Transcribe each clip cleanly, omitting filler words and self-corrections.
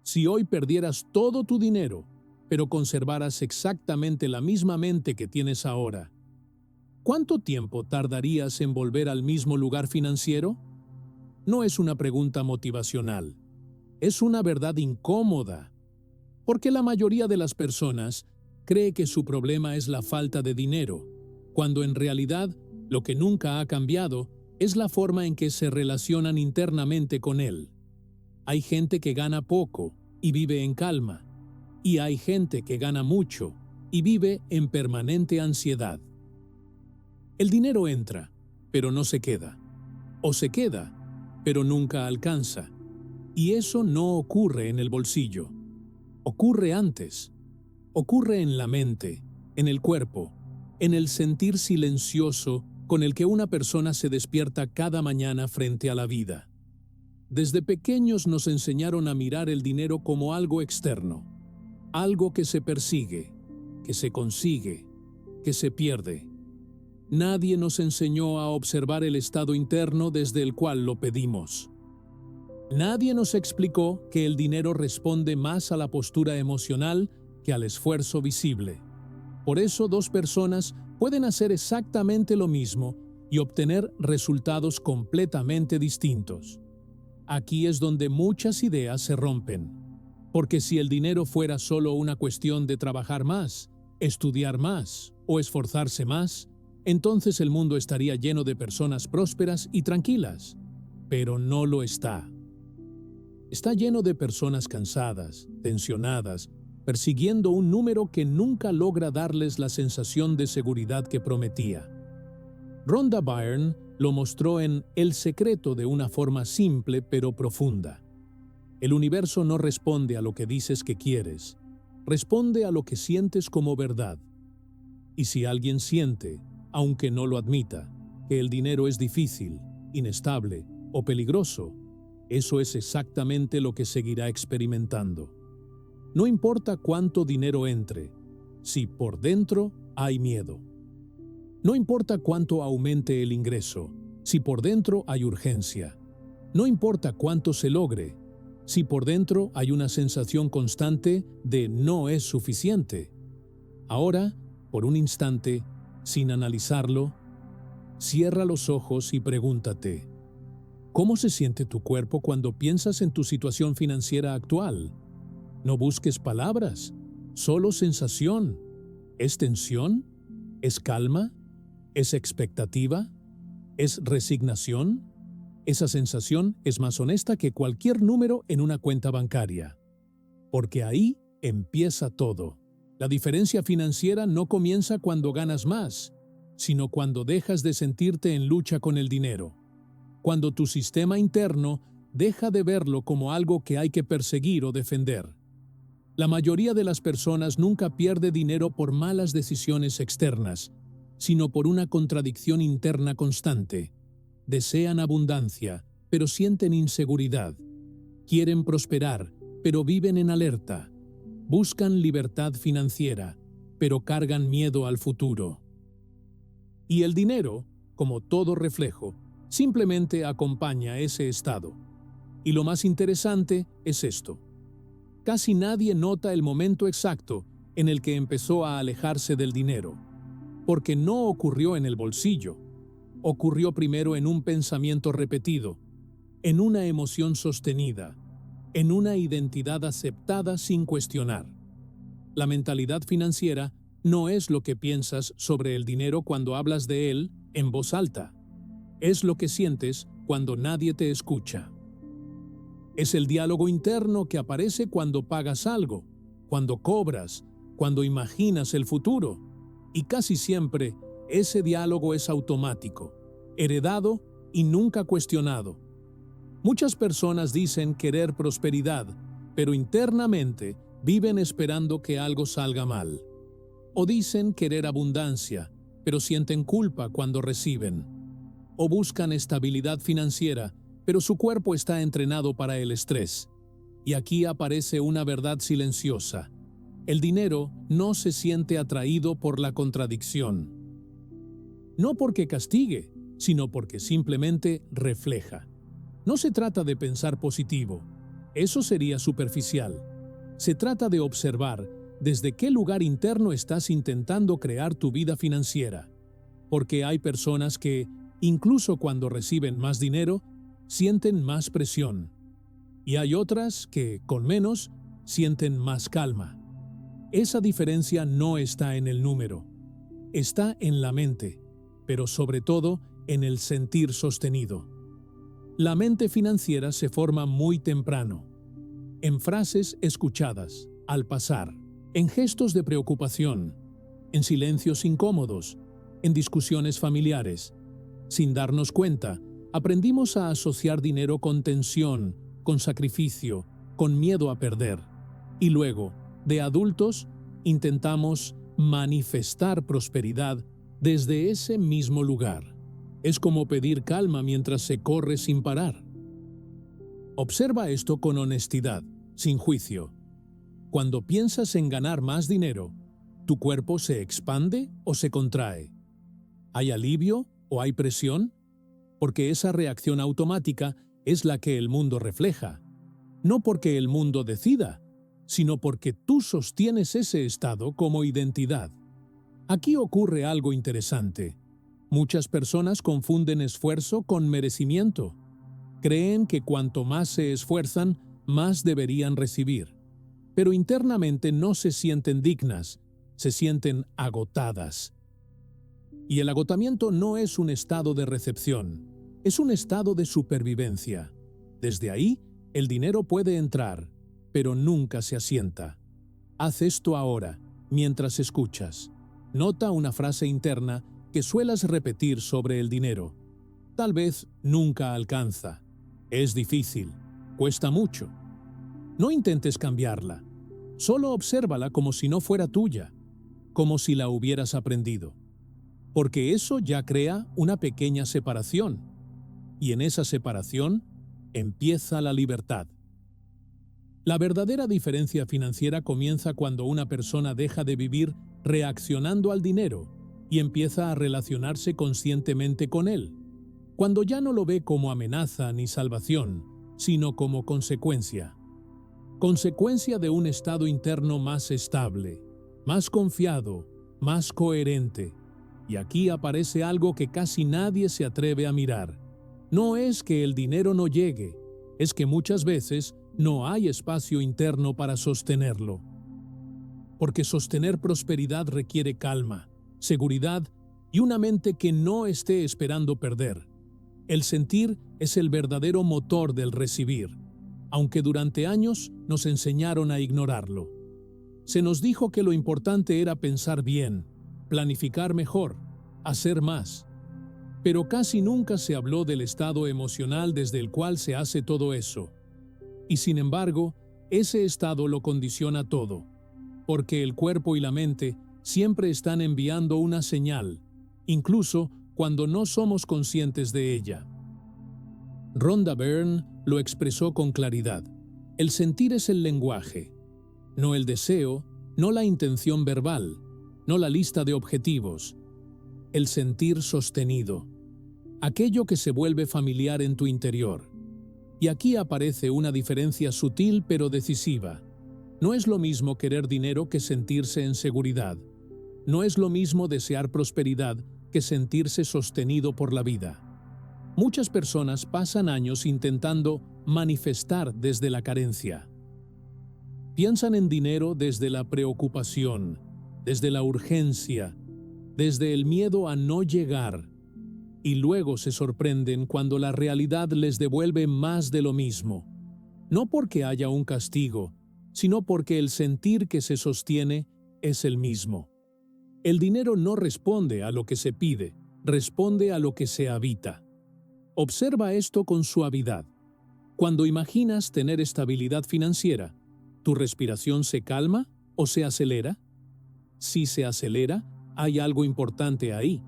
Si hoy perdieras todo tu dinero, pero conservaras exactamente la misma mente que tienes ahora, ¿cuánto tiempo tardarías en volver al mismo lugar financiero? No es una pregunta motivacional, es una verdad incómoda, porque la mayoría de las personas cree que su problema es la falta de dinero, cuando en realidad lo que nunca ha cambiado es la forma en que se relacionan internamente con él. Hay gente que gana poco y vive en calma, y hay gente que gana mucho y vive en permanente ansiedad. El dinero entra, pero no se queda, o se queda, pero nunca alcanza, y eso no ocurre en el bolsillo. Ocurre antes. Ocurre en la mente, en el cuerpo, en el sentir silencioso con el que una persona se despierta cada mañana frente a la vida. Desde pequeños nos enseñaron a mirar el dinero como algo externo, algo que se persigue, que se consigue, que se pierde. Nadie nos enseñó a observar el estado interno desde el cual lo pedimos. Nadie nos explicó que el dinero responde más a la postura emocional que al esfuerzo visible. Por eso dos personas pueden hacer exactamente lo mismo y obtener resultados completamente distintos. Aquí es donde muchas ideas se rompen, porque si el dinero fuera solo una cuestión de trabajar más, estudiar más o esforzarse más, entonces el mundo estaría lleno de personas prósperas y tranquilas, pero no lo está. Está lleno de personas cansadas, tensionadas, persiguiendo un número que nunca logra darles la sensación de seguridad que prometía. Rhonda Byrne lo mostró en El secreto de una forma simple pero profunda. El universo no responde a lo que dices que quieres, responde a lo que sientes como verdad. Y si alguien siente, aunque no lo admita, que el dinero es difícil, inestable o peligroso, eso es exactamente lo que seguirá experimentando. No importa cuánto dinero entre, si por dentro hay miedo. No importa cuánto aumente el ingreso, si por dentro hay urgencia. No importa cuánto se logre, si por dentro hay una sensación constante de no es suficiente. Ahora, por un instante, sin analizarlo, cierra los ojos y pregúntate: ¿cómo se siente tu cuerpo cuando piensas en tu situación financiera actual? No busques palabras, solo sensación. ¿Es tensión? ¿Es calma? ¿Es expectativa? ¿Es resignación? Esa sensación es más honesta que cualquier número en una cuenta bancaria. Porque ahí empieza todo. La diferencia financiera no comienza cuando ganas más, sino cuando dejas de sentirte en lucha con el dinero. Cuando tu sistema interno deja de verlo como algo que hay que perseguir o defender. La mayoría de las personas nunca pierde dinero por malas decisiones externas, sino por una contradicción interna constante. Desean abundancia, pero sienten inseguridad. Quieren prosperar, pero viven en alerta. Buscan libertad financiera, pero cargan miedo al futuro. Y el dinero, como todo reflejo, simplemente acompaña ese estado. Y lo más interesante es esto: casi nadie nota el momento exacto en el que empezó a alejarse del dinero, porque no ocurrió en el bolsillo, ocurrió primero en un pensamiento repetido, en una emoción sostenida, en una identidad aceptada sin cuestionar. La mentalidad financiera no es lo que piensas sobre el dinero cuando hablas de él en voz alta, es lo que sientes cuando nadie te escucha. Es el diálogo interno que aparece cuando pagas algo, cuando cobras, cuando imaginas el futuro. Y casi siempre, ese diálogo es automático, heredado y nunca cuestionado. Muchas personas dicen querer prosperidad, pero internamente viven esperando que algo salga mal. O dicen querer abundancia, pero sienten culpa cuando reciben. O buscan estabilidad financiera, pero su cuerpo está entrenado para el estrés. Y aquí aparece una verdad silenciosa: el dinero no se siente atraído por la contradicción. No porque castigue, sino porque simplemente refleja. No se trata de pensar positivo, Eso sería superficial. Se trata de observar desde qué lugar interno estás intentando crear tu vida financiera. Porque hay personas que, incluso cuando reciben más dinero, sienten más presión. Y hay otras que, con menos, sienten más calma. Esa diferencia no está en el número. Está en la mente, pero sobre todo en el sentir sostenido. La mente financiera se forma muy temprano, en frases escuchadas, al pasar, en gestos de preocupación, en silencios incómodos, en discusiones familiares. Sin darnos cuenta, aprendimos a asociar dinero con tensión, con sacrificio, con miedo a perder. Y luego, de adultos, intentamos manifestar prosperidad desde ese mismo lugar. Es como pedir calma mientras se corre sin parar. Observa esto con honestidad, sin juicio. Cuando piensas en ganar más dinero, ¿tu cuerpo se expande o se contrae? ¿Hay alivio o hay presión? Porque esa reacción automática es la que el mundo refleja. No porque el mundo decida, sino porque tú sostienes ese estado como identidad. Aquí ocurre algo interesante. Muchas personas confunden esfuerzo con merecimiento. Creen que cuanto más se esfuerzan, más deberían recibir. Pero internamente no se sienten dignas, se sienten agotadas. Y el agotamiento no es un estado de recepción, es un estado de supervivencia. Desde ahí, el dinero puede entrar, pero nunca se asienta. Haz esto ahora, mientras escuchas. Nota una frase interna que suelas repetir sobre el dinero. Tal vez nunca alcanza. Es difícil. Cuesta mucho. No intentes cambiarla. Solo obsérvala como si no fuera tuya, como si la hubieras aprendido. Porque eso ya crea una pequeña separación. Y en esa separación empieza la libertad. La verdadera diferencia financiera comienza cuando una persona deja de vivir reaccionando al dinero y empieza a relacionarse conscientemente con él. Cuando ya no lo ve como amenaza ni salvación, sino como consecuencia. Consecuencia de un estado interno más estable, más confiado, más coherente. Y aquí aparece algo que casi nadie se atreve a mirar. No es que el dinero no llegue, es que muchas veces no hay espacio interno para sostenerlo. Porque sostener prosperidad requiere calma, seguridad y una mente que no esté esperando perder. El sentir es el verdadero motor del recibir, aunque durante años nos enseñaron a ignorarlo. Se nos dijo que lo importante era pensar bien, planificar mejor, hacer más. Pero casi nunca se habló del estado emocional desde el cual se hace todo eso. Y sin embargo, ese estado lo condiciona todo, porque el cuerpo y la mente siempre están enviando una señal, incluso cuando no somos conscientes de ella. Rhonda Byrne lo expresó con claridad. El sentir es el lenguaje, no el deseo, no la intención verbal, no la lista de objetivos. El sentir sostenido, aquello que se vuelve familiar en tu interior. Y aquí aparece una diferencia sutil pero decisiva. No es lo mismo querer dinero que sentirse en seguridad. No es lo mismo desear prosperidad que sentirse sostenido por la vida. Muchas personas pasan años intentando manifestar desde la carencia. Piensan en dinero desde la preocupación, desde la urgencia, desde el miedo a no llegar, y luego se sorprenden cuando la realidad les devuelve más de lo mismo. No porque haya un castigo, sino porque el sentir que se sostiene es el mismo. El dinero no responde a lo que se pide, responde a lo que se habita. Observa esto con suavidad. Cuando imaginas tener estabilidad financiera, ¿tu respiración se calma o se acelera? Si se acelera, hay algo importante ahí.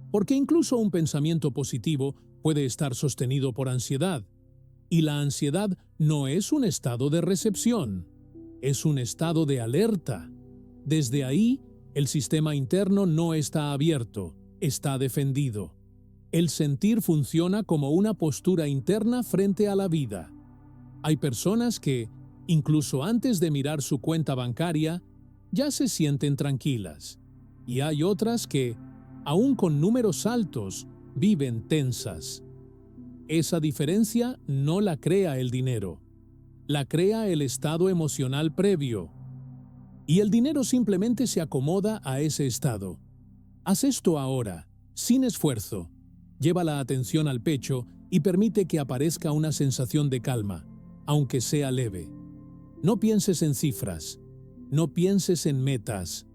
Porque incluso un pensamiento positivo puede estar sostenido por ansiedad. Y la ansiedad no es un estado de recepción, es un estado de alerta. Desde ahí, el sistema interno no está abierto, está defendido. El sentir funciona como una postura interna frente a la vida. Hay personas que, incluso antes de mirar su cuenta bancaria, ya se sienten tranquilas. Y hay otras que, aún con números altos, viven tensas. Esa diferencia no la crea el dinero, la crea el estado emocional previo. Y el dinero simplemente se acomoda a ese estado. Haz esto ahora, sin esfuerzo. Lleva la atención al pecho y permite que aparezca una sensación de calma, aunque sea leve. No pienses en cifras, no pienses en metas,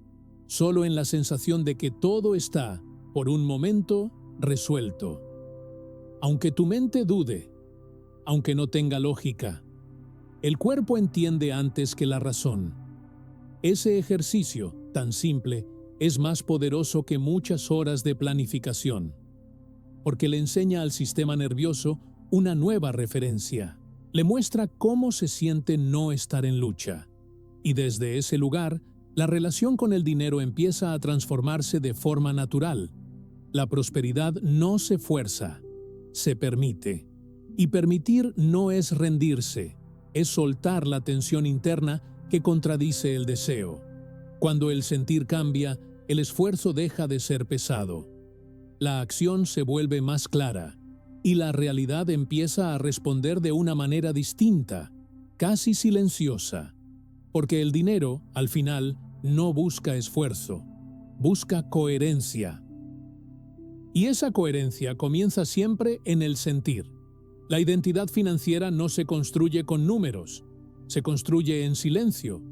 solo en la sensación de que todo está, por un momento, resuelto. Aunque tu mente dude, aunque no tenga lógica, el cuerpo entiende antes que la razón. Ese ejercicio, tan simple, es más poderoso que muchas horas de planificación, porque le enseña al sistema nervioso una nueva referencia. Le muestra cómo se siente no estar en lucha. Y desde ese lugar, la relación con el dinero empieza a transformarse de forma natural. La prosperidad no se fuerza, se permite. Y permitir no es rendirse, es soltar la tensión interna que contradice el deseo. Cuando el sentir cambia, el esfuerzo deja de ser pesado. La acción se vuelve más clara y la realidad empieza a responder de una manera distinta, casi silenciosa. Porque el dinero, al final, no busca esfuerzo, busca coherencia. Y esa coherencia comienza siempre en el sentir. La identidad financiera no se construye con números, se construye en silencio.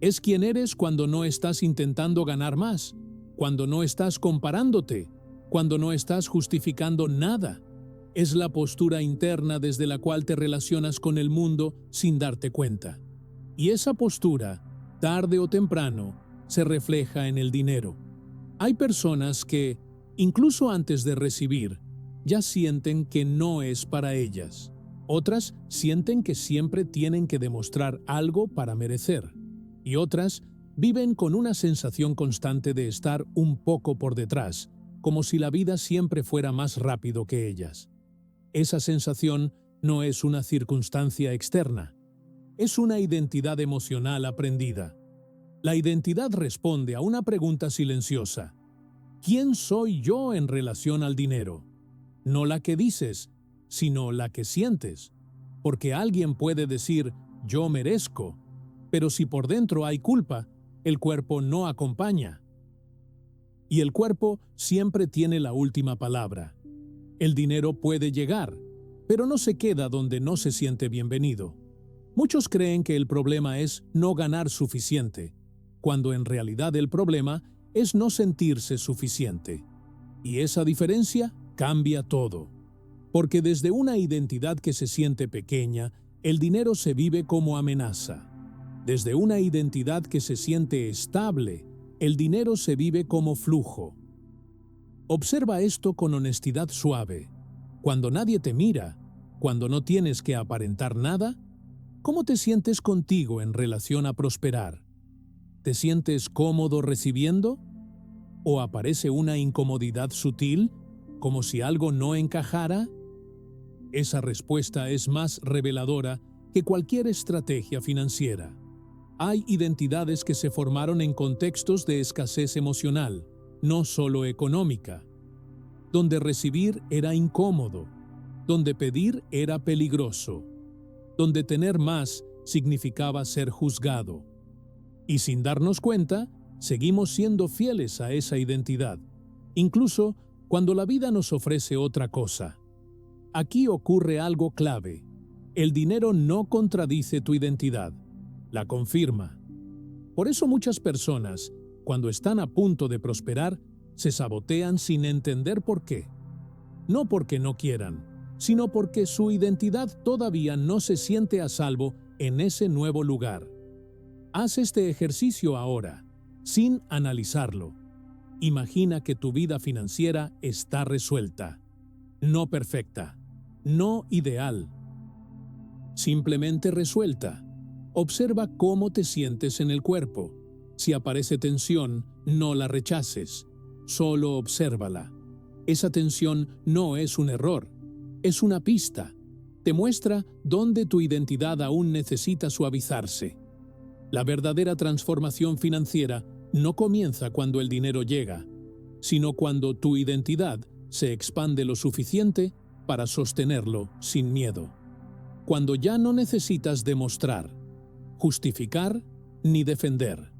Es quien eres cuando no estás intentando ganar más, cuando no estás comparándote, cuando no estás justificando nada. Es la postura interna desde la cual te relacionas con el mundo sin darte cuenta. Y esa postura, tarde o temprano, se refleja en el dinero. Hay personas que, incluso antes de recibir, ya sienten que no es para ellas. Otras sienten que siempre tienen que demostrar algo para merecer. Y otras viven con una sensación constante de estar un poco por detrás, como si la vida siempre fuera más rápido que ellas. Esa sensación no es una circunstancia externa, es una identidad emocional aprendida. La identidad responde a una pregunta silenciosa. ¿Quién soy yo en relación al dinero? No la que dices, sino la que sientes. Porque alguien puede decir, yo merezco, pero si por dentro hay culpa, el cuerpo no acompaña. Y el cuerpo siempre tiene la última palabra. El dinero puede llegar, pero no se queda donde no se siente bienvenido. Muchos creen que el problema es no ganar suficiente, cuando en realidad el problema es no sentirse suficiente. Y esa diferencia cambia todo. Porque desde una identidad que se siente pequeña, el dinero se vive como amenaza. Desde una identidad que se siente estable, el dinero se vive como flujo. Observa esto con honestidad suave. Cuando nadie te mira, cuando no tienes que aparentar nada, ¿cómo te sientes contigo en relación a prosperar? ¿Te sientes cómodo recibiendo? ¿O aparece una incomodidad sutil, como si algo no encajara? Esa respuesta es más reveladora que cualquier estrategia financiera. Hay identidades que se formaron en contextos de escasez emocional, no solo económica, donde recibir era incómodo, donde pedir era peligroso, donde tener más significaba ser juzgado. Y sin darnos cuenta, seguimos siendo fieles a esa identidad, incluso cuando la vida nos ofrece otra cosa. Aquí ocurre algo clave. El dinero no contradice tu identidad, la confirma. Por eso muchas personas, cuando están a punto de prosperar, se sabotean sin entender por qué. No porque no quieran, sino porque su identidad todavía no se siente a salvo en ese nuevo lugar. Haz este ejercicio ahora, sin analizarlo. Imagina que tu vida financiera está resuelta, no perfecta, no ideal, simplemente resuelta. Observa cómo te sientes en el cuerpo. Si aparece tensión, no la rechaces, solo obsérvala. Esa tensión no es un error, es una pista. te muestra dónde tu identidad aún necesita suavizarse. La verdadera transformación financiera no comienza cuando el dinero llega, sino cuando tu identidad se expande lo suficiente para sostenerlo sin miedo. Cuando ya no necesitas demostrar, justificar ni defender.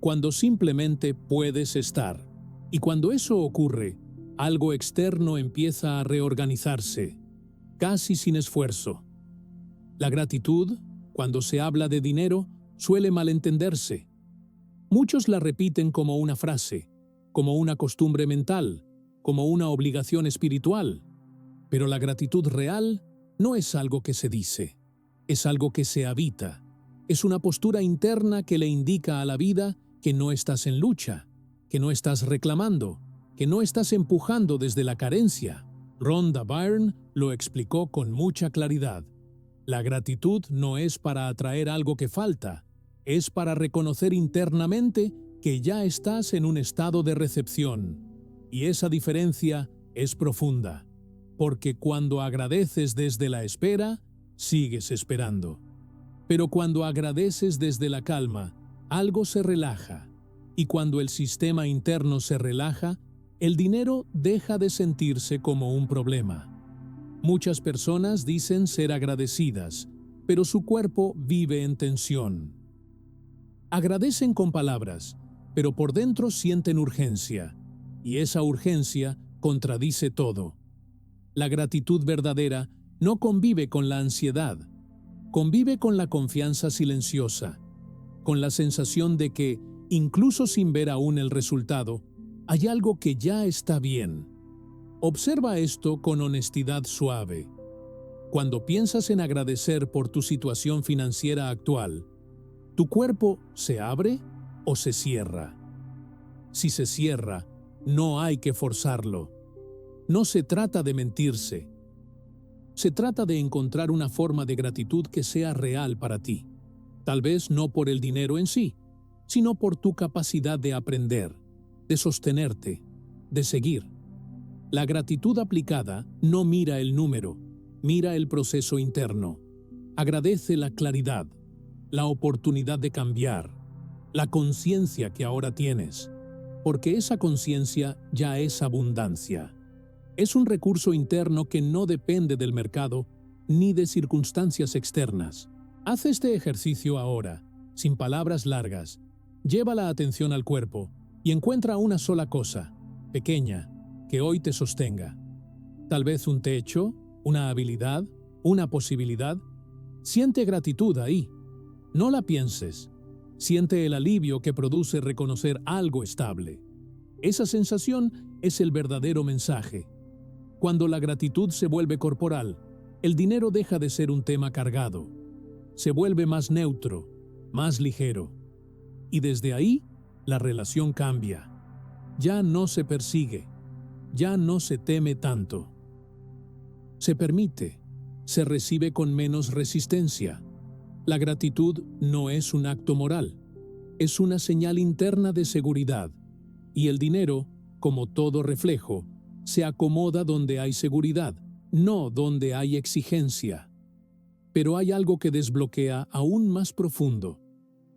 Cuando simplemente puedes estar. Y cuando eso ocurre, algo externo empieza a reorganizarse, casi sin esfuerzo. La gratitud, cuando se habla de dinero, suele malentenderse. Muchos la repiten como una frase, como una costumbre mental, como una obligación espiritual. Pero la gratitud real no es algo que se dice, es algo que se habita. Es una postura interna que le indica a la vida que no estás en lucha, que no estás reclamando, que no estás empujando desde la carencia. Rhonda Byrne lo explicó con mucha claridad. La gratitud no es para atraer algo que falta, es para reconocer internamente que ya estás en un estado de recepción. Y esa diferencia es profunda, porque cuando agradeces desde la espera, sigues esperando. Pero cuando agradeces desde la calma, algo se relaja, y cuando el sistema interno se relaja, el dinero deja de sentirse como un problema. Muchas personas dicen ser agradecidas, pero su cuerpo vive en tensión. Agradecen con palabras, pero por dentro sienten urgencia, y esa urgencia contradice todo. La gratitud verdadera no convive con la ansiedad, convive con la confianza silenciosa, con la sensación de que, incluso sin ver aún el resultado, hay algo que ya está bien. Observa esto con honestidad suave. Cuando piensas en agradecer por tu situación financiera actual, ¿tu cuerpo se abre o se cierra? Si se cierra, no hay que forzarlo. No se trata de mentirse. Se trata de encontrar una forma de gratitud que sea real para ti. Tal vez no por el dinero en sí, sino por tu capacidad de aprender, de sostenerte, de seguir. La gratitud aplicada no mira el número, mira el proceso interno. Agradece la claridad, la oportunidad de cambiar, la conciencia que ahora tienes, porque esa conciencia ya es abundancia. Es un recurso interno que no depende del mercado ni de circunstancias externas. Haz este ejercicio ahora, sin palabras largas. Lleva la atención al cuerpo y encuentra una sola cosa, pequeña, que hoy te sostenga. Tal vez un techo, una habilidad, una posibilidad. Siente gratitud ahí. No la pienses. Siente el alivio que produce reconocer algo estable. Esa sensación es el verdadero mensaje. Cuando la gratitud se vuelve corporal, el dinero deja de ser un tema cargado. Se vuelve más neutro, más ligero. Y desde ahí, la relación cambia. Ya no se persigue, ya no se teme tanto. Se permite, se recibe con menos resistencia. La gratitud no es un acto moral, es una señal interna de seguridad. Y el dinero, como todo reflejo, se acomoda donde hay seguridad, no donde hay exigencia. Pero hay algo que desbloquea aún más profundo,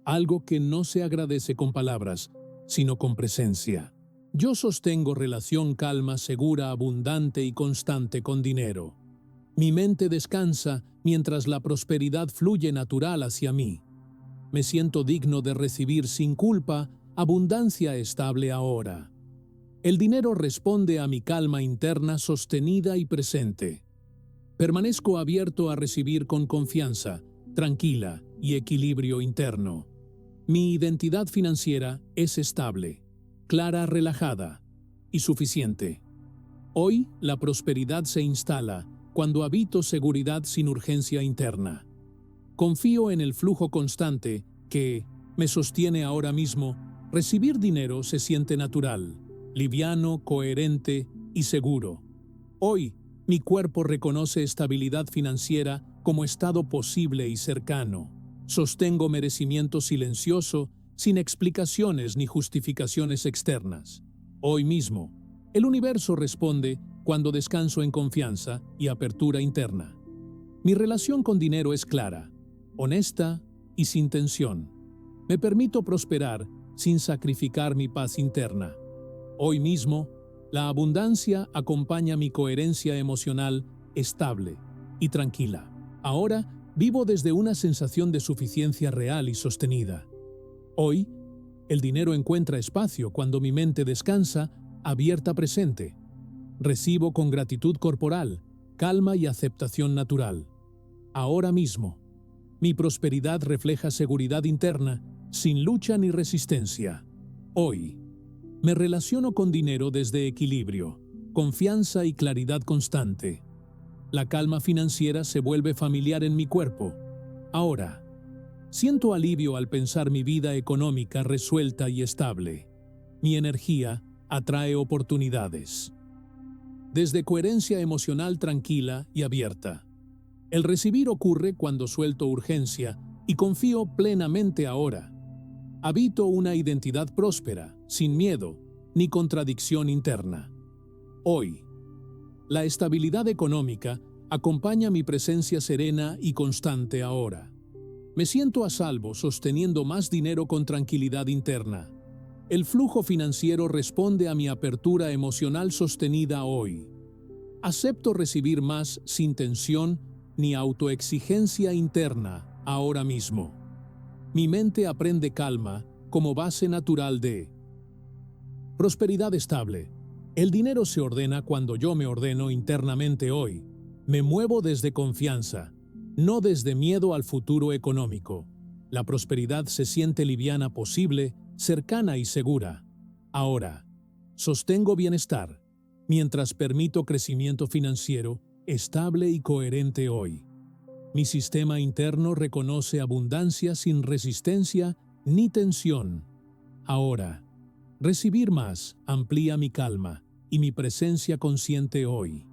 algo que no se agradece con palabras, sino con presencia. Yo sostengo relación calma, segura, abundante y constante con dinero. Mi mente descansa mientras la prosperidad fluye natural hacia mí. Me siento digno de recibir sin culpa abundancia estable ahora. El dinero responde a mi calma interna sostenida y presente. Permanezco abierto a recibir con confianza, tranquila y equilibrio interno. Mi identidad financiera es estable, clara, relajada y suficiente. Hoy la prosperidad se instala cuando habito seguridad sin urgencia interna. Confío en el flujo constante que me sostiene ahora mismo. Recibir dinero se siente natural, liviano, coherente y seguro. Hoy, mi cuerpo reconoce estabilidad financiera como estado posible y cercano. Sostengo merecimiento silencioso, sin explicaciones ni justificaciones externas. Hoy mismo, el universo responde cuando descanso en confianza y apertura interna. Mi relación con dinero es clara, honesta y sin tensión. Me permito prosperar sin sacrificar mi paz interna. Hoy mismo, la abundancia acompaña mi coherencia emocional estable y tranquila. Ahora, vivo desde una sensación de suficiencia real y sostenida. Hoy, el dinero encuentra espacio cuando mi mente descansa, abierta presente. Recibo con gratitud corporal, calma y aceptación natural. Ahora mismo, mi prosperidad refleja seguridad interna, sin lucha ni resistencia. Hoy, me relaciono con dinero desde equilibrio, confianza y claridad constante. La calma financiera se vuelve familiar en mi cuerpo. Ahora, siento alivio al pensar mi vida económica resuelta y estable. Mi energía atrae oportunidades. Desde coherencia emocional tranquila y abierta. El recibir ocurre cuando suelto urgencia y confío plenamente ahora. Habito una identidad próspera, sin miedo ni contradicción interna. Hoy, la estabilidad económica acompaña mi presencia serena y constante ahora. Me siento a salvo sosteniendo más dinero con tranquilidad interna. El flujo financiero responde a mi apertura emocional sostenida hoy. Acepto recibir más sin tensión ni autoexigencia interna ahora mismo. Mi mente aprende calma como base natural de prosperidad estable. El dinero se ordena cuando yo me ordeno internamente hoy. Me muevo desde confianza, no desde miedo al futuro económico. La prosperidad se siente liviana, posible, cercana y segura. Ahora, sostengo bienestar, mientras permito crecimiento financiero estable y coherente hoy. Mi sistema interno reconoce abundancia sin resistencia ni tensión. Ahora, recibir más amplía mi calma y mi presencia consciente hoy.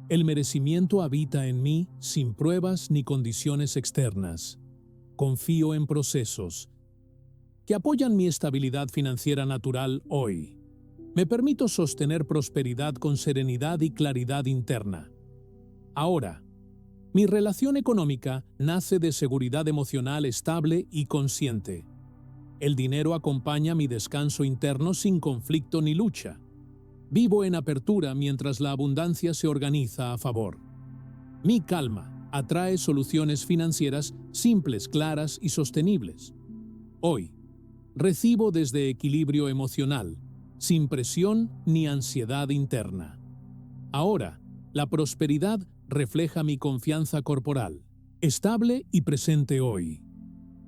El merecimiento habita en mí sin pruebas ni condiciones externas. Confío en procesos que apoyan mi estabilidad financiera natural hoy. Me permito sostener prosperidad con serenidad y claridad interna. Ahora, mi relación económica nace de seguridad emocional estable y consciente. El dinero acompaña mi descanso interno sin conflicto ni lucha. Vivo en apertura mientras la abundancia se organiza a favor. Mi calma atrae soluciones financieras simples, claras y sostenibles. Hoy, recibo desde equilibrio emocional, sin presión ni ansiedad interna. Ahora, la prosperidad refleja mi confianza corporal, estable y presente hoy.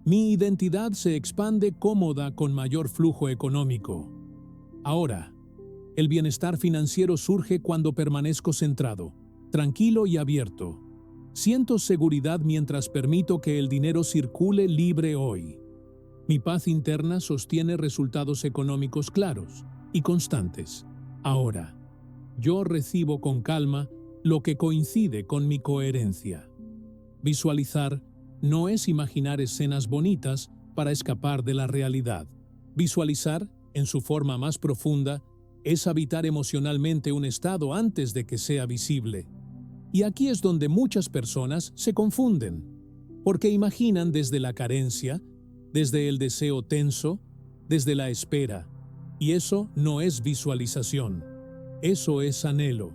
Mi identidad se expande cómoda con mayor flujo económico. Ahora, el bienestar financiero surge cuando permanezco centrado, tranquilo y abierto. Siento seguridad mientras permito que el dinero circule libre hoy. Mi paz interna sostiene resultados económicos claros y constantes. Ahora, yo recibo con calma lo que coincide con mi coherencia. Visualizar no es imaginar escenas bonitas para escapar de la realidad. Visualizar, en su forma más profunda, es habitar emocionalmente un estado antes de que sea visible. Y aquí es donde muchas personas se confunden, porque imaginan desde la carencia, desde el deseo tenso, desde la espera, y eso no es visualización, eso es anhelo,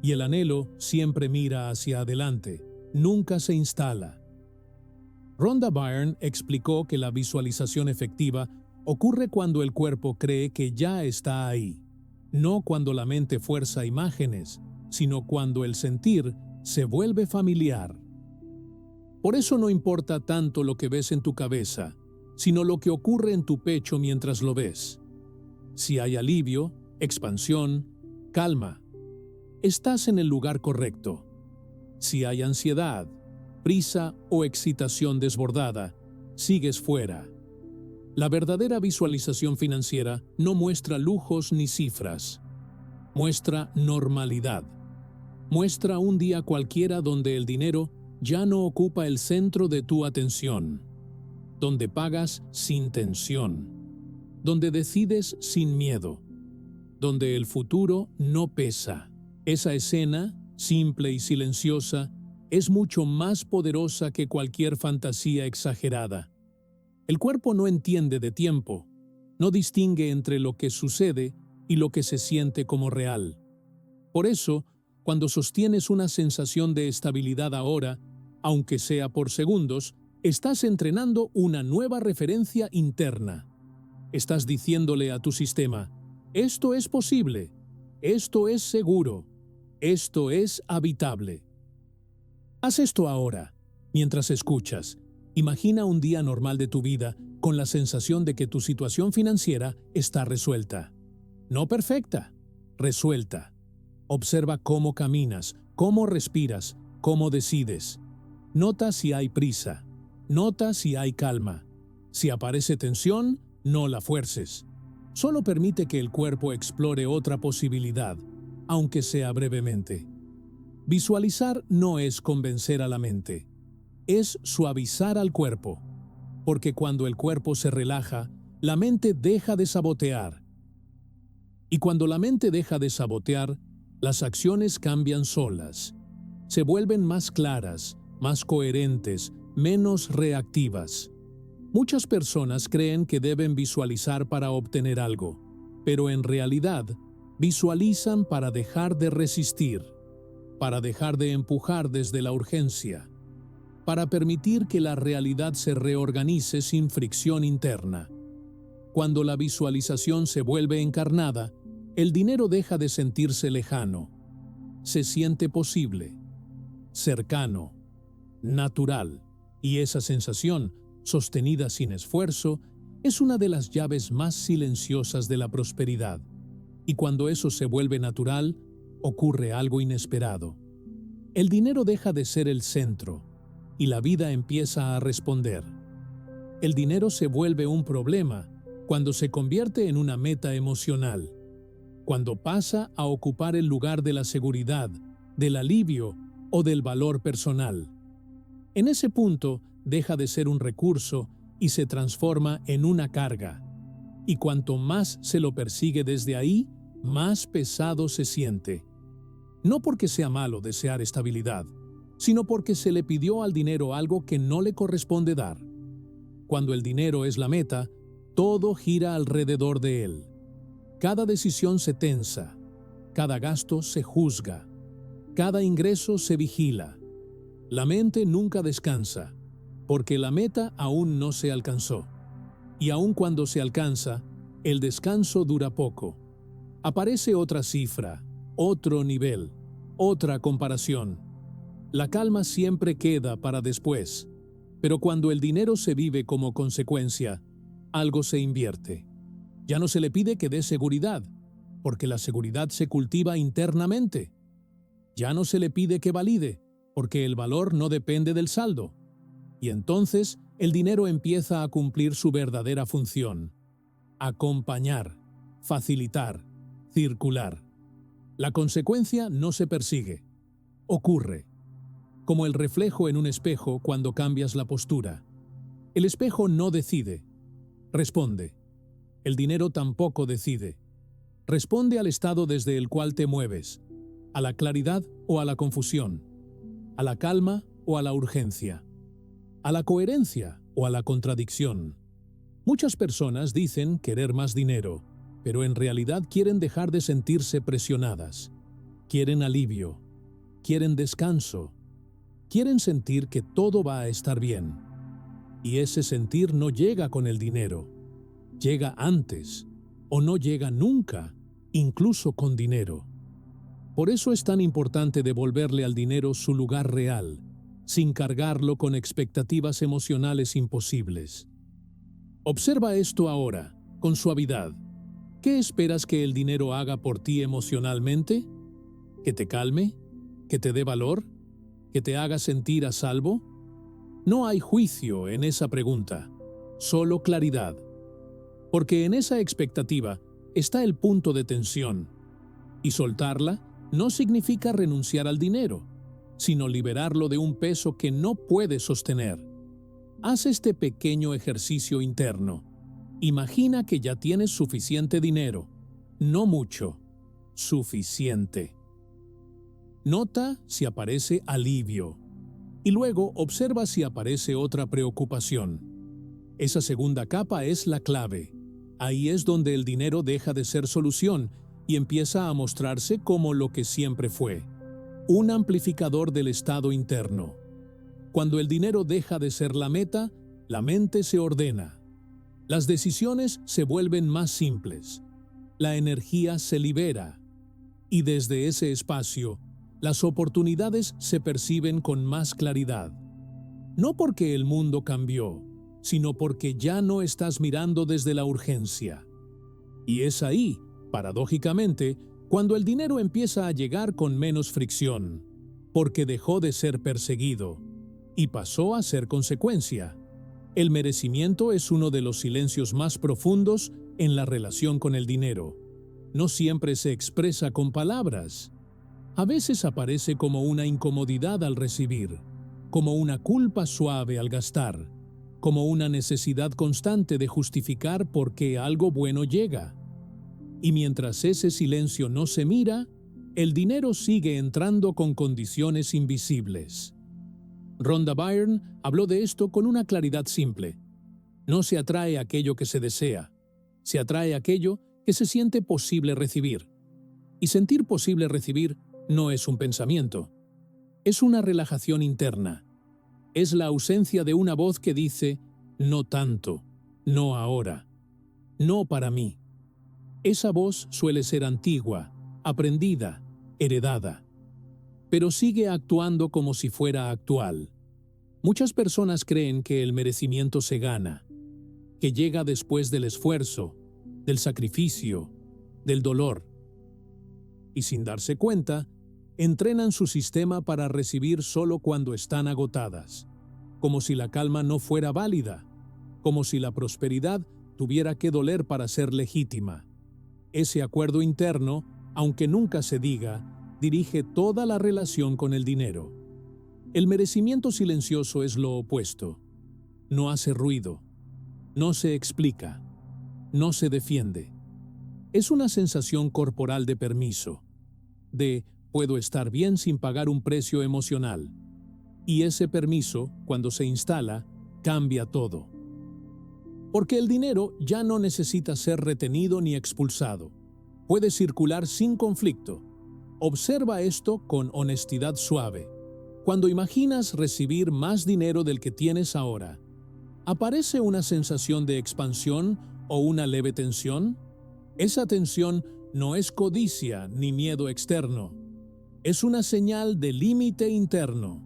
y el anhelo siempre mira hacia adelante, nunca se instala. Rhonda Byrne explicó que la visualización efectiva ocurre cuando el cuerpo cree que ya está ahí, no cuando la mente fuerza imágenes, sino cuando el sentir se vuelve familiar. Por eso no importa tanto lo que ves en tu cabeza, sino lo que ocurre en tu pecho mientras lo ves. Si hay alivio, expansión, calma, estás en el lugar correcto. Si hay ansiedad, prisa o excitación desbordada, sigues fuera. La verdadera visualización financiera no muestra lujos ni cifras. Muestra normalidad. Muestra un día cualquiera donde el dinero ya no ocupa el centro de tu atención, donde pagas sin tensión, donde decides sin miedo, donde el futuro no pesa. Esa escena, simple y silenciosa, es mucho más poderosa que cualquier fantasía exagerada. El cuerpo no entiende de tiempo, no distingue entre lo que sucede y lo que se siente como real. Por eso, cuando sostienes una sensación de estabilidad ahora, aunque sea por segundos, estás entrenando una nueva referencia interna. Estás diciéndole a tu sistema, esto es posible, esto es seguro, esto es habitable. Haz esto ahora, mientras escuchas. Imagina un día normal de tu vida con la sensación de que tu situación financiera está resuelta. No perfecta, resuelta. Observa cómo caminas, cómo respiras, cómo decides. Nota si hay prisa, nota si hay calma. Si aparece tensión, no la fuerces. Solo permite que el cuerpo explore otra posibilidad, aunque sea brevemente. Visualizar no es convencer a la mente, es suavizar al cuerpo, porque cuando el cuerpo se relaja, la mente deja de sabotear. Y cuando la mente deja de sabotear, las acciones cambian solas. Se vuelven más claras, más coherentes, menos reactivas. Muchas personas creen que deben visualizar para obtener algo, pero en realidad visualizan para dejar de resistir, para dejar de empujar desde la urgencia, para permitir que la realidad se reorganice sin fricción interna. Cuando la visualización se vuelve encarnada, el dinero deja de sentirse lejano. Se siente posible, cercano, natural, y esa sensación, sostenida sin esfuerzo, es una de las llaves más silenciosas de la prosperidad. Y cuando eso se vuelve natural, ocurre algo inesperado. El dinero deja de ser el centro, y la vida empieza a responder. El dinero se vuelve un problema cuando se convierte en una meta emocional, cuando pasa a ocupar el lugar de la seguridad, del alivio o del valor personal. En ese punto deja de ser un recurso y se transforma en una carga. Y cuanto más se lo persigue desde ahí, más pesado se siente. No porque sea malo desear estabilidad, sino porque se le pidió al dinero algo que no le corresponde dar. Cuando el dinero es la meta, todo gira alrededor de él. Cada decisión se tensa, cada gasto se juzga, cada ingreso se vigila. La mente nunca descansa, porque la meta aún no se alcanzó. Y aun cuando se alcanza, el descanso dura poco. Aparece otra cifra, otro nivel, otra comparación. La calma siempre queda para después, pero cuando el dinero se vive como consecuencia, algo se invierte. Ya no se le pide que dé seguridad, porque la seguridad se cultiva internamente. Ya no se le pide que valide, porque el valor no depende del saldo. Y entonces el dinero empieza a cumplir su verdadera función: acompañar, facilitar, circular. La consecuencia no se persigue, ocurre, como el reflejo en un espejo cuando cambias la postura. El espejo no decide, responde. El dinero tampoco decide. Responde al estado desde el cual te mueves, a la claridad o a la confusión, a la calma o a la urgencia, a la coherencia o a la contradicción. Muchas personas dicen querer más dinero, pero en realidad quieren dejar de sentirse presionadas. Quieren alivio, quieren descanso, quieren sentir que todo va a estar bien. Y ese sentir no llega con el dinero. Llega antes, o no llega nunca, incluso con dinero. Por eso es tan importante devolverle al dinero su lugar real, sin cargarlo con expectativas emocionales imposibles. Observa esto ahora, con suavidad. ¿Qué esperas que el dinero haga por ti emocionalmente? ¿Que te calme? ¿Que te dé valor? ¿Que te haga sentir a salvo? No hay juicio en esa pregunta, solo claridad. Porque en esa expectativa está el punto de tensión, y soltarla no significa renunciar al dinero, sino liberarlo de un peso que no puede sostener. Haz este pequeño ejercicio interno. Imagina que ya tienes suficiente dinero, no mucho, suficiente. Nota si aparece alivio, Y luego observa si aparece otra preocupación. Esa segunda capa es la clave. Ahí es donde el dinero deja de ser solución y empieza a mostrarse como lo que siempre fue: un amplificador del estado interno. Cuando el dinero deja de ser la meta, la mente se ordena. Las decisiones se vuelven más simples. La energía se libera. Y desde ese espacio, las oportunidades se perciben con más claridad. No porque el mundo cambió, sino porque ya no estás mirando desde la urgencia. Y es ahí, paradójicamente, cuando el dinero empieza a llegar con menos fricción, porque dejó de ser perseguido y pasó a ser consecuencia. El merecimiento es uno de los silencios más profundos en la relación con el dinero. No siempre se expresa con palabras. A veces aparece como una incomodidad al recibir, como una culpa suave al gastar, como una necesidad constante de justificar por qué algo bueno llega. Y mientras ese silencio no se mira, el dinero sigue entrando con condiciones invisibles. Rhonda Byrne habló de esto con una claridad simple. No se atrae aquello que se desea, se atrae aquello que se siente posible recibir. Y sentir posible recibir no es un pensamiento, es una relajación interna. Es la ausencia de una voz que dice: no tanto, no ahora, no para mí. Esa voz suele ser antigua, aprendida, heredada, pero sigue actuando como si fuera actual. Muchas personas creen que el merecimiento se gana, que llega después del esfuerzo, del sacrificio, del dolor. Y sin darse cuenta, entrenan su sistema para recibir solo cuando están agotadas, como si la calma no fuera válida, como si la prosperidad tuviera que doler para ser legítima. Ese acuerdo interno, aunque nunca se diga, dirige toda la relación con el dinero. El merecimiento silencioso es lo opuesto. No hace ruido, no se explica, no se defiende. Es una sensación corporal de permiso, de puedo estar bien sin pagar un precio emocional. Y ese permiso, cuando se instala, cambia todo. Porque el dinero ya no necesita ser retenido ni expulsado. Puede circular sin conflicto. Observa esto con honestidad suave. Cuando imaginas recibir más dinero del que tienes ahora, ¿aparece una sensación de expansión o una leve tensión? Esa tensión no es codicia ni miedo externo. Es una señal de límite interno.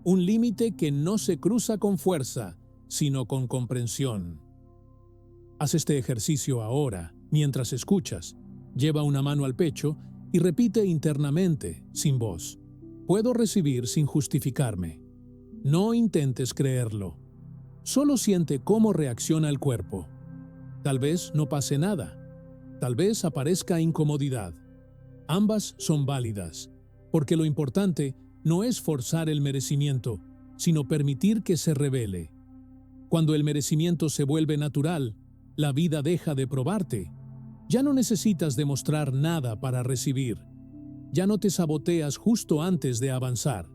Un límite que no se cruza con fuerza, sino con comprensión. Haz este ejercicio ahora, mientras escuchas. Lleva una mano al pecho y repite internamente, sin voz: puedo recibir sin justificarme. No intentes creerlo. Solo siente cómo reacciona el cuerpo. Tal vez no pase nada. Tal vez aparezca incomodidad. Ambas son válidas, porque lo importante no es forzar el merecimiento, sino permitir que se revele. Cuando el merecimiento se vuelve natural, la vida deja de probarte. Ya no necesitas demostrar nada para recibir. Ya no te saboteas justo antes de avanzar.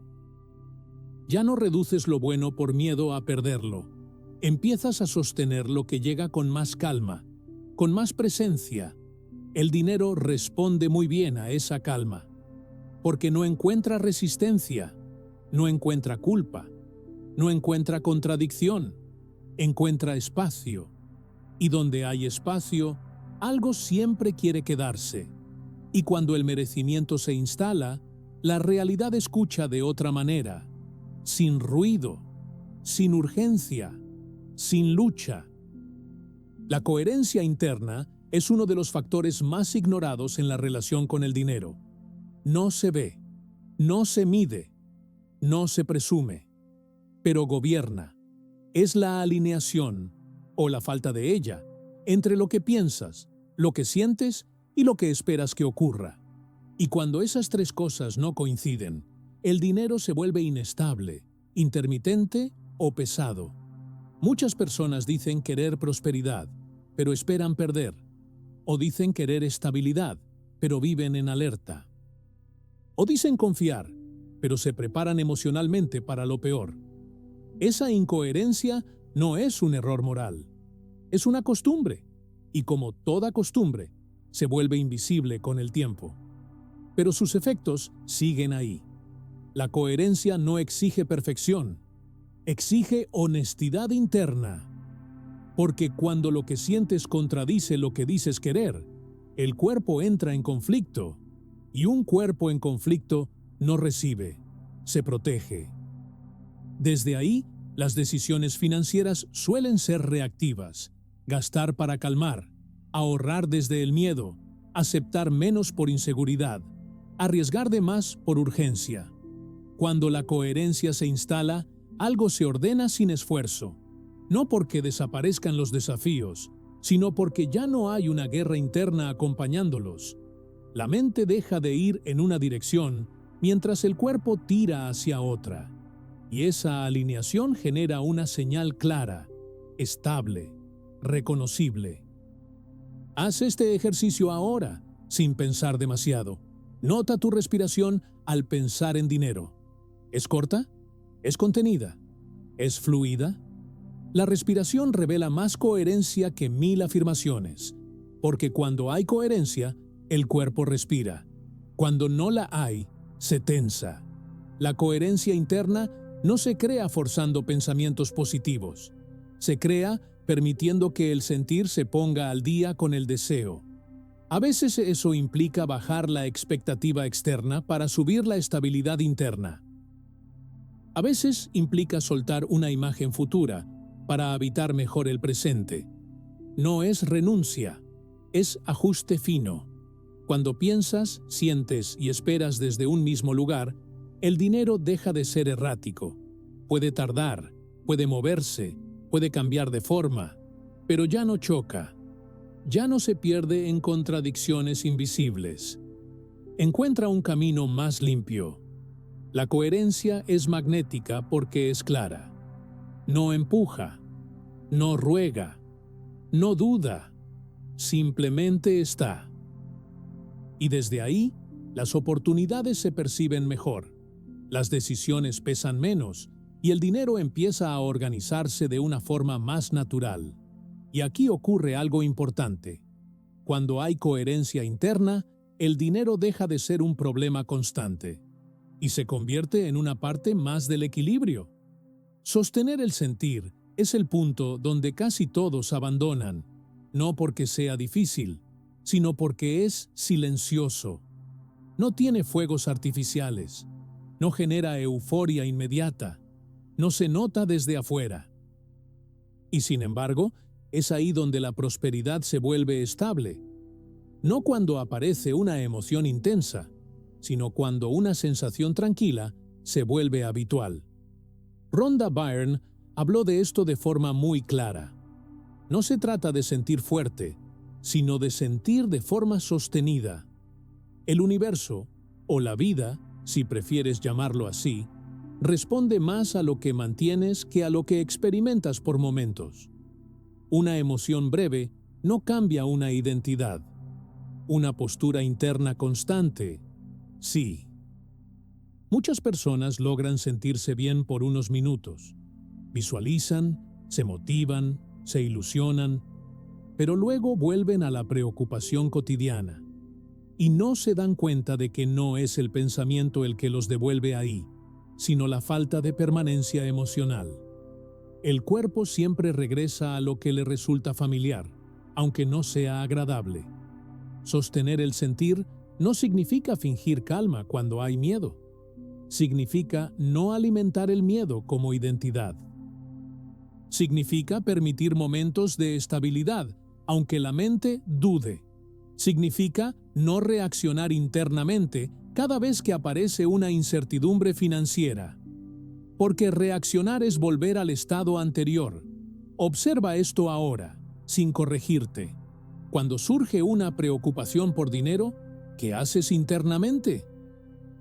Ya no reduces lo bueno por miedo a perderlo. Empiezas a sostener lo que llega con más calma, con más presencia. El dinero responde muy bien a esa calma, porque no encuentra resistencia, no encuentra culpa, no encuentra contradicción, encuentra espacio. Y donde hay espacio, algo siempre quiere quedarse. Y cuando el merecimiento se instala, la realidad escucha de otra manera, sin ruido, sin urgencia, sin lucha. La coherencia interna es uno de los factores más ignorados en la relación con el dinero. No se ve, no se mide, no se presume, pero gobierna. Es la alineación, o la falta de ella, entre lo que piensas, lo que sientes y lo que esperas que ocurra. Y cuando esas tres cosas no coinciden, el dinero se vuelve inestable, intermitente o pesado. Muchas personas dicen querer prosperidad, pero esperan perder. O dicen querer estabilidad, pero viven en alerta. O dicen confiar, pero se preparan emocionalmente para lo peor. Esa incoherencia no es un error moral, es una costumbre, y como toda costumbre, se vuelve invisible con el tiempo. Pero sus efectos siguen ahí. La coherencia no exige perfección, exige honestidad interna. Porque cuando lo que sientes contradice lo que dices querer, el cuerpo entra en conflicto, y un cuerpo en conflicto no recibe, se protege. Desde ahí, las decisiones financieras suelen ser reactivas: gastar para calmar, ahorrar desde el miedo, aceptar menos por inseguridad, arriesgar de más por urgencia. Cuando la coherencia se instala, algo se ordena sin esfuerzo, no porque desaparezcan los desafíos, sino porque ya no hay una guerra interna acompañándolos. La mente deja de ir en una dirección mientras el cuerpo tira hacia otra, y esa alineación genera una señal clara, estable, reconocible. Haz este ejercicio ahora, sin pensar demasiado. Nota tu respiración al pensar en dinero. ¿Es corta? ¿Es contenida? ¿Es fluida? La respiración revela más coherencia que 1000 afirmaciones, porque cuando hay coherencia, el cuerpo respira. Cuando no la hay, se tensa. La coherencia interna no se crea forzando pensamientos positivos. Se crea permitiendo que el sentir se ponga al día con el deseo. A veces eso implica bajar la expectativa externa para subir la estabilidad interna. A veces implica soltar una imagen futura para habitar mejor el presente. No es renuncia, es ajuste fino. Cuando piensas, sientes y esperas desde un mismo lugar, el dinero deja de ser errático. Puede tardar, puede moverse, puede cambiar de forma, pero ya no choca. Ya no se pierde en contradicciones invisibles. Encuentra un camino más limpio. La coherencia es magnética porque es clara. No empuja, no ruega, no duda, simplemente está. Y desde ahí, las oportunidades se perciben mejor, las decisiones pesan menos y el dinero empieza a organizarse de una forma más natural. Y aquí ocurre algo importante. Cuando hay coherencia interna, el dinero deja de ser un problema constante y se convierte en una parte más del equilibrio. Sostener el sentir es el punto donde casi todos abandonan, no porque sea difícil, sino porque es silencioso. No tiene fuegos artificiales, no genera euforia inmediata, no se nota desde afuera. Y sin embargo, es ahí donde la prosperidad se vuelve estable. No cuando aparece una emoción intensa, sino cuando una sensación tranquila se vuelve habitual. Rhonda Byrne habló de esto de forma muy clara. No se trata de sentir fuerte, sino de sentir de forma sostenida. El universo, o la vida, si prefieres llamarlo así, responde más a lo que mantienes que a lo que experimentas por momentos. Una emoción breve no cambia una identidad. Una postura interna constante, sí. Muchas personas logran sentirse bien por unos minutos. Visualizan, se motivan, se ilusionan, pero luego vuelven a la preocupación cotidiana y no se dan cuenta de que no es el pensamiento el que los devuelve ahí, sino la falta de permanencia emocional. El cuerpo siempre regresa a lo que le resulta familiar, aunque no sea agradable. Sostener el sentir no significa fingir calma cuando hay miedo. Significa no alimentar el miedo como identidad. Significa permitir momentos de estabilidad, aunque la mente dude. Significa no reaccionar internamente cada vez que aparece una incertidumbre financiera. Porque reaccionar es volver al estado anterior. Observa esto ahora, sin corregirte. Cuando surge una preocupación por dinero, ¿qué haces internamente?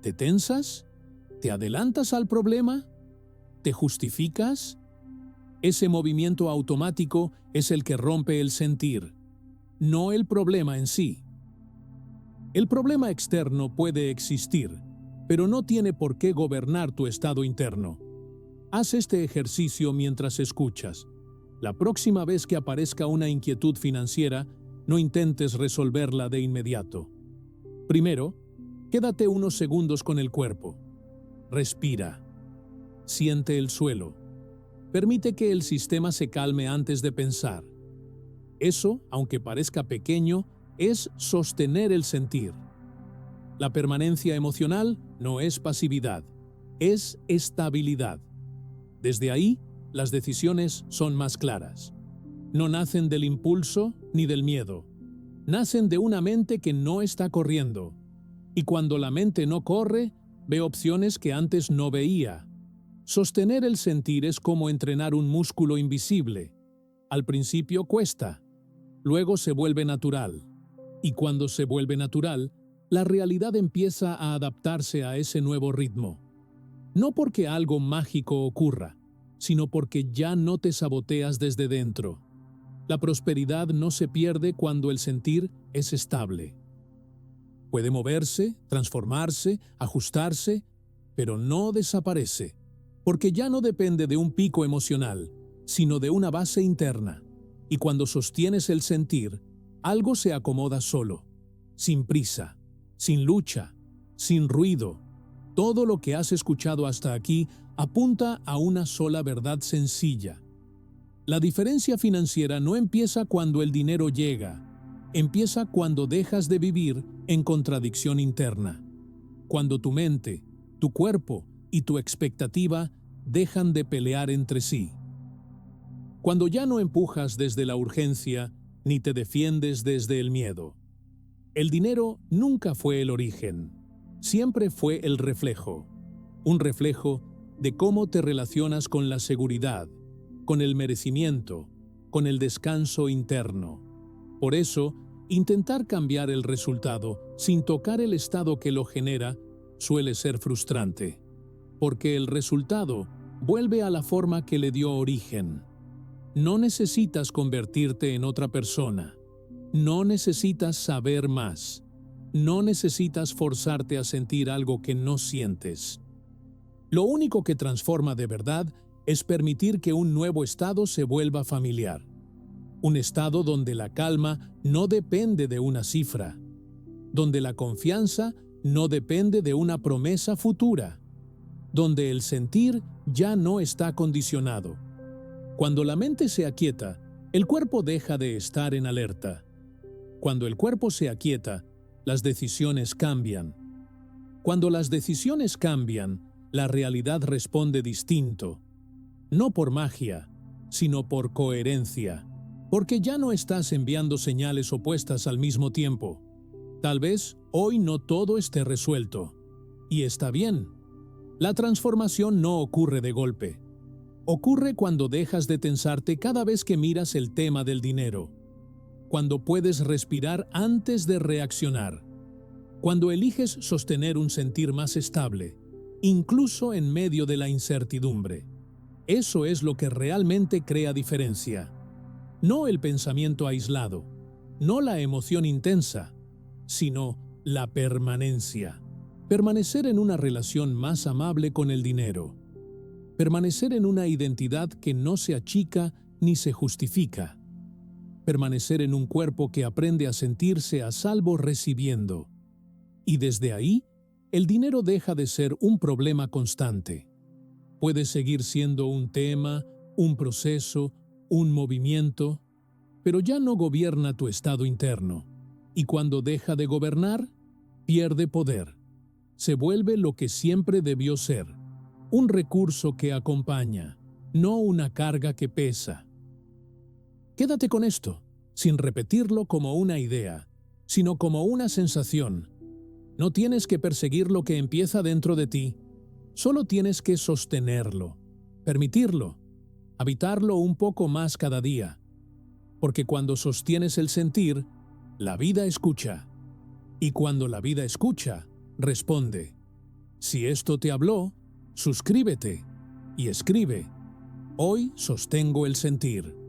¿Te tensas? ¿Te adelantas al problema? ¿Te justificas? Ese movimiento automático es el que rompe el sentir, no el problema en sí. El problema externo puede existir, pero no tiene por qué gobernar tu estado interno. Haz este ejercicio mientras escuchas. La próxima vez que aparezca una inquietud financiera, no intentes resolverla de inmediato. Primero, quédate unos segundos con el cuerpo. Respira. Siente el suelo. Permite que el sistema se calme antes de pensar. Eso, aunque parezca pequeño, es sostener el sentir. La permanencia emocional no es pasividad, es estabilidad. Desde ahí, las decisiones son más claras. No nacen del impulso ni del miedo. Nacen de una mente que no está corriendo. Y cuando la mente no corre, ve opciones que antes no veía. Sostener el sentir es como entrenar un músculo invisible. Al principio cuesta, luego se vuelve natural. Y cuando se vuelve natural, la realidad empieza a adaptarse a ese nuevo ritmo. No porque algo mágico ocurra, sino porque ya no te saboteas desde dentro. La prosperidad no se pierde cuando el sentir es estable. Puede moverse, transformarse, ajustarse, pero no desaparece, porque ya no depende de un pico emocional, sino de una base interna. Y cuando sostienes el sentir, algo se acomoda solo, sin prisa, sin lucha, sin ruido. Todo lo que has escuchado hasta aquí apunta a una sola verdad sencilla. La diferencia financiera no empieza cuando el dinero llega, empieza cuando dejas de vivir en contradicción interna. Cuando tu mente, tu cuerpo y tu expectativa dejan de pelear entre sí. Cuando ya no empujas desde la urgencia ni te defiendes desde el miedo. El dinero nunca fue el origen, siempre fue el reflejo. Un reflejo de cómo te relacionas con la seguridad, con el merecimiento, con el descanso interno. Por eso, intentar cambiar el resultado sin tocar el estado que lo genera suele ser frustrante, porque el resultado vuelve a la forma que le dio origen. No necesitas convertirte en otra persona. No necesitas saber más. No necesitas forzarte a sentir algo que no sientes. Lo único que transforma de verdad es permitir que un nuevo estado se vuelva familiar. Un estado donde la calma no depende de una cifra, donde la confianza no depende de una promesa futura, donde el sentir ya no está condicionado. Cuando la mente se aquieta, el cuerpo deja de estar en alerta. Cuando el cuerpo se aquieta, las decisiones cambian. Cuando las decisiones cambian, la realidad responde distinto. No por magia, sino por coherencia. Porque ya no estás enviando señales opuestas al mismo tiempo. Tal vez hoy no todo esté resuelto. Y está bien. La transformación no ocurre de golpe. Ocurre cuando dejas de tensarte cada vez que miras el tema del dinero. Cuando puedes respirar antes de reaccionar. Cuando eliges sostener un sentir más estable, incluso en medio de la incertidumbre. Eso es lo que realmente crea diferencia. No el pensamiento aislado, no la emoción intensa, sino la permanencia. Permanecer en una relación más amable con el dinero. Permanecer en una identidad que no se achica ni se justifica. Permanecer en un cuerpo que aprende a sentirse a salvo recibiendo. Y desde ahí, el dinero deja de ser un problema constante. Puede seguir siendo un tema, un proceso, un movimiento, pero ya no gobierna tu estado interno. Y cuando deja de gobernar, pierde poder. Se vuelve lo que siempre debió ser, un recurso que acompaña, no una carga que pesa. Quédate con esto, sin repetirlo como una idea, sino como una sensación. No tienes que perseguir lo que empieza dentro de ti, solo tienes que sostenerlo, permitirlo, habitarlo un poco más cada día. Porque cuando sostienes el sentir, la vida escucha. Y cuando la vida escucha, responde. Si esto te habló, suscríbete y escribe. Hoy sostengo el sentir.